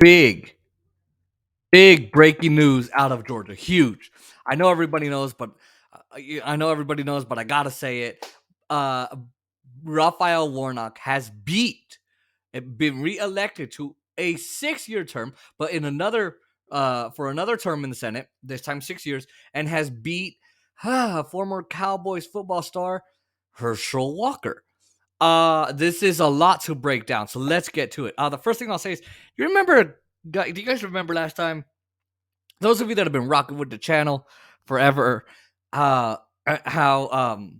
Big, big breaking news out of Georgia. Huge. I know everybody knows, but I gotta say it. Uh, Raphael Warnock has been reelected to a 6-year term, but in another for another term in the Senate, this time 6 years, and has beat former Cowboys football star Herschel Walker. This is a lot to break down, so let's get to it. The first thing I'll say is, you remember? Do you guys remember last time? Those of you that have been rocking with the channel forever, uh, how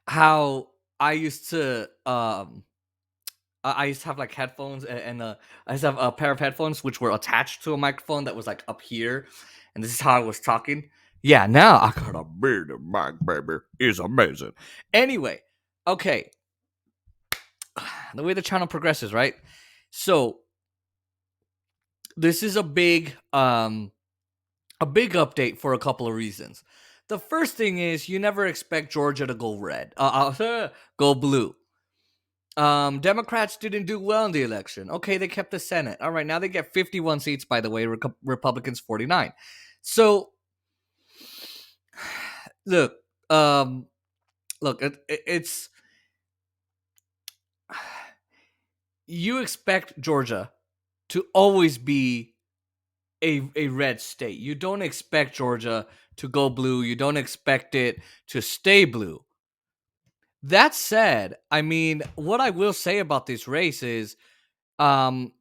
how I used to I used to have like headphones and I used to have a pair of headphones which were attached to a microphone that was like up here, and this is how I was talking. Yeah, now I got a big mic, baby. It's amazing. Anyway, okay, the way the channel progresses, right? So this is a big update for a couple of reasons. The first thing is you never expect Georgia to go red, go blue. Democrats didn't do well in the election. Okay, they kept the Senate. All right, now they get 51 seats. By the way, Republicans 49. So look, um, it's you expect Georgia to always be a red state. You don't expect Georgia to go blue. You don't expect it to stay blue. That said, I mean, what I will say about this race is, um,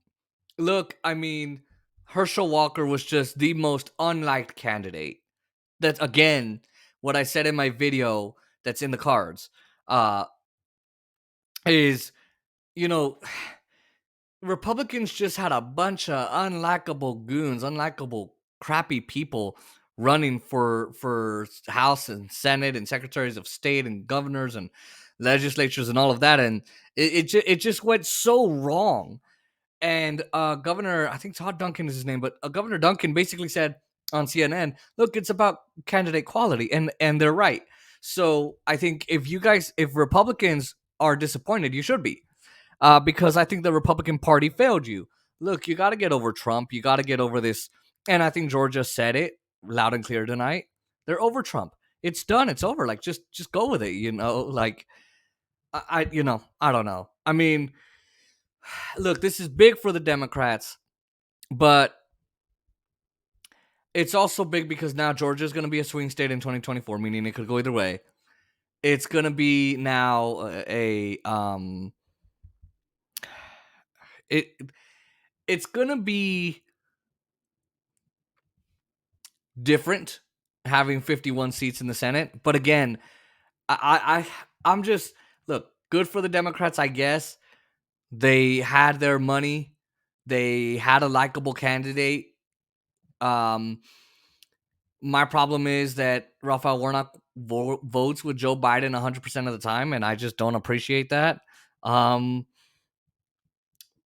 look, I mean, Herschel Walker was just the most unliked candidate. That's again what I said in my video that's in the cards. Uh, is you know, Republicans just had a bunch of unlikable goons, unlikable crappy people running for House and Senate and secretaries of state and governors and legislatures and all of that, and it just went so wrong. And Governor, I think Todd Duncan is his name, but Governor Duncan basically said on CNN, "Look, it's about candidate quality," and they're right. So I think if Republicans are disappointed, you should be, because I think the Republican Party failed you. Look, you got to get over Trump. You got to get over this, and I think Georgia said it loud and clear tonight. They're over Trump. It's done. It's over. Like just go with it. Like I don't know. I mean, look, this is big for the Democrats, but it's also big because now Georgia is going to be a swing state in 2024, meaning it could go either way. It's going to be now it it's going to be different having 51 seats in the Senate, but again, I'm just, look, good for the Democrats, I guess. They had their money. They had a likable candidate. Um My problem is that Raphael Warnock votes with Joe Biden 100% of the time, and I just don't appreciate that. Um,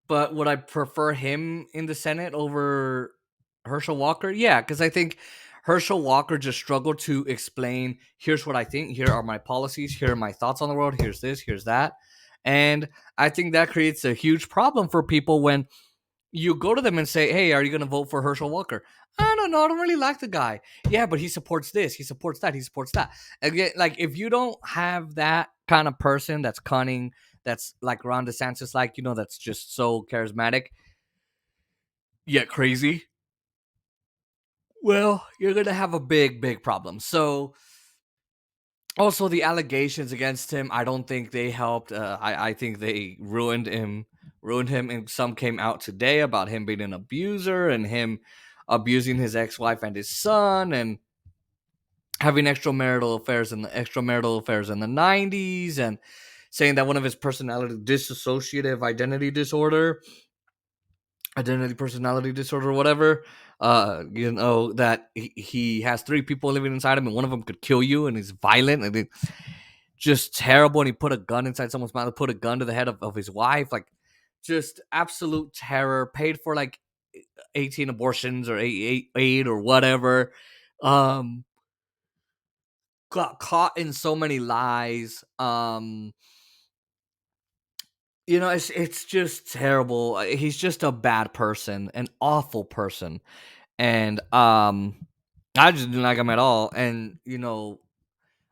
but would I prefer him in the Senate over Herschel Walker? Yeah, because I think Herschel Walker just struggled to explain, here's what I think, here are my policies, here are my thoughts on the world, here's this, here's that. And I think that creates a huge problem for people when you go to them and say, "Hey, are you going to vote for Herschel Walker?" I don't know. I don't really like the guy. Yeah, but he supports this. He supports that. He supports that. Again, like if you don't have that kind of person that's cunning, that's like Ron DeSantis, like that's just so charismatic yet crazy. Well, you're gonna have a big, big problem. So, also the allegations against him, I don't think they helped. I think they ruined him. Ruined him, and some came out today about him being an abuser and him abusing his ex-wife and his son and having extramarital affairs in the 90s, and saying that one of his personality dissociative identity personality disorder, whatever. That he has three people living inside him, and one of them could kill you, and he's violent, and just terrible. And he put a gun inside someone's mouth, put a gun to the head of his wife, like just absolute terror. Paid for like 18 abortions or eight or whatever. Um, got caught in so many lies. It's just terrible. He's just a bad person, an awful person, and I just didn't like him at all. And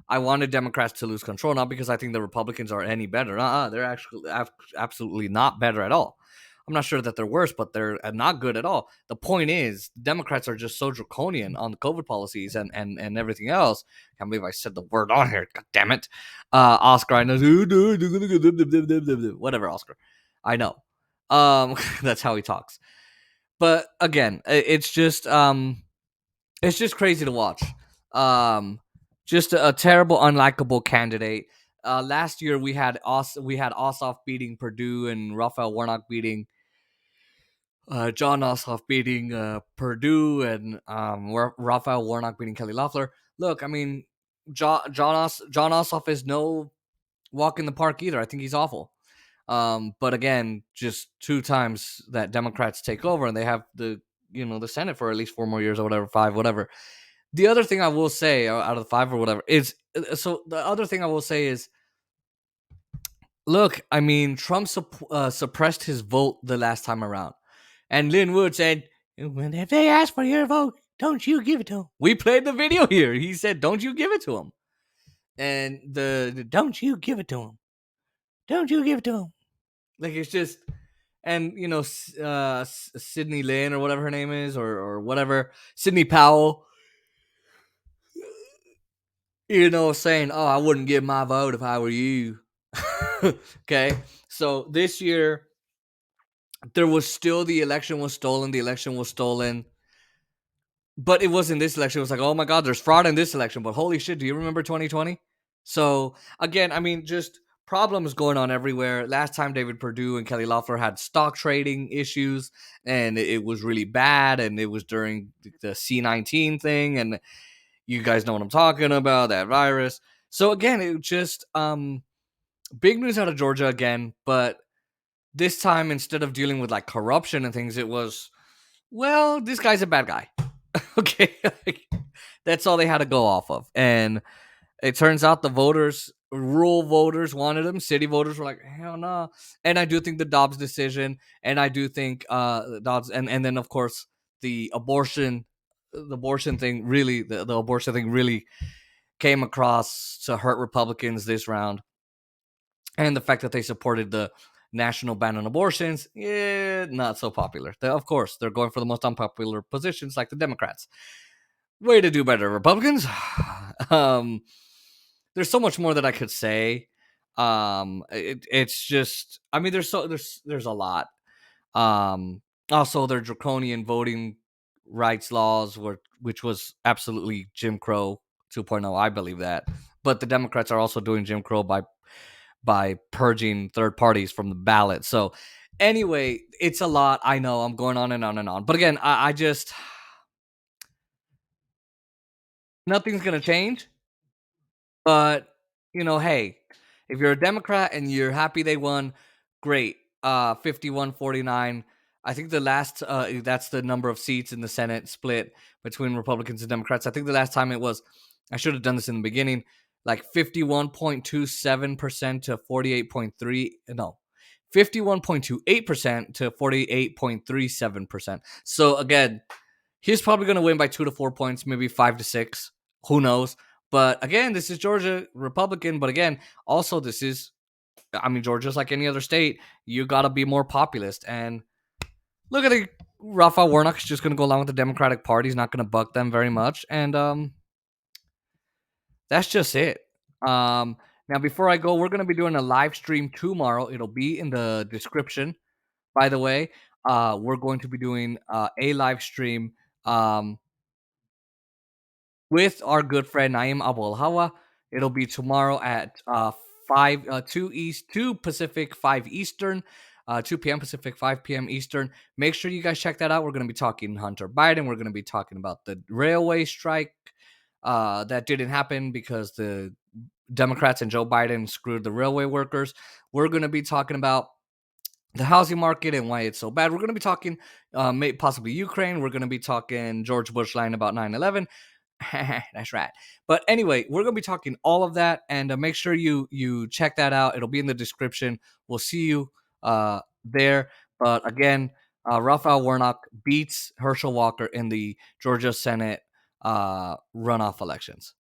I wanted Democrats to lose control, not because I think the Republicans are any better. They're actually absolutely not better at all. I'm not sure that they're worse, but they're not good at all. The point is, Democrats are just so draconian on the COVID policies and everything else. Can't believe I said the word on here. God damn it. Oscar, I know. Whatever, Oscar. I know. That's how he talks. But again, it's just crazy to watch. Um, just a terrible, unlikable candidate. Last year we had Ossoff beating Purdue and Raphael Warnock beating John Ossoff beating Purdue and Raphael Warnock beating Kelly Loeffler. Look, I mean, John Ossoff is no walk in the park either. I think he's awful. But again, just two times that Democrats take over and they have the Senate for at least 4 more years or whatever, five, whatever. The other thing I will say out of the five or whatever is so the other thing I will say is, look, I mean, Trump suppressed his vote the last time around. And Lynn Wood said, "When if they ask for your vote, don't you give it to them." We played the video here. He said, "Don't you give it to them." And the "don't you give it to them. Don't you give it to them." Like, it's just, and Sydney Lynn or whatever her name is, or whatever, Sidney Powell, saying, "Oh, I wouldn't give my vote if I were you." Okay, so this year there was still the election was stolen. The election was stolen, but it wasn't this election. It was like, oh my god, there's fraud in this election. But holy shit, do you remember 2020? So again, I mean, just problems going on everywhere. Last time David Perdue and Kelly Loeffler had stock trading issues, and it was really bad. And it was during the C-19 thing, and you guys know what I'm talking about, that virus. So again, it just big news out of Georgia again, but this time instead of dealing with like corruption and things, it was, well, this guy's a bad guy. Okay, that's all they had to go off of, and it turns out the voters, rural voters, wanted him. City voters were like, hell no. Nah. And I do think the Dobbs decision, and I do think Dobbs, and then of course the abortion thing really, the abortion thing really came across to hurt Republicans this round, and the fact that they supported the national ban on abortions, not so popular. Of course, they're going for the most unpopular positions, like the Democrats. Way to do better, Republicans. um, there's so much more that I could say. It's just, I mean, there's a lot. Also, their draconian voting rights laws which was absolutely Jim Crow 2.0. I believe that, but the Democrats are also doing Jim Crow by purging third parties from the ballot. So anyway, it's a lot. I know I'm going on and on and on, but again, I just, nothing's gonna change. But, hey, if you're a Democrat and you're happy they won, great. 51-49. I think that's the number of seats in the Senate split between Republicans and Democrats. I think the last time it was, I should have done this in the beginning, like 51.27% to 48.3, no, 51.28% to 48.37%. So again, he's probably going to win by 2 to 4 points, maybe 5 to 6. Who knows? But again, this is Georgia, Republican. But again, also this is, I mean, Georgia's like any other state. You got to be more populist. And look at the Raphael Warnock is just going to go along with the Democratic Party. He's not going to buck them very much. And that's just it. Now, before I go, we're going to be doing a live stream tomorrow. It'll be in the description, by the way. We're going to be doing a live stream. With our good friend Naim Abul Hawa. It'll be tomorrow at 2 Pacific, 5 Eastern, 2 p.m. Pacific, 5 p.m. Eastern. Make sure you guys check that out. We're going to be talking Hunter Biden. We're going to be talking about the railway strike that didn't happen because the Democrats and Joe Biden screwed the railway workers. We're going to be talking about the housing market and why it's so bad. We're going to be talking possibly Ukraine. We're going to be talking George Bush lying about 9/11. That's right. But anyway, we're gonna be talking all of that, and make sure you check that out. It'll be in the description. We'll see you there. But again, Raphael Warnock beats Herschel Walker in the Georgia Senate runoff elections.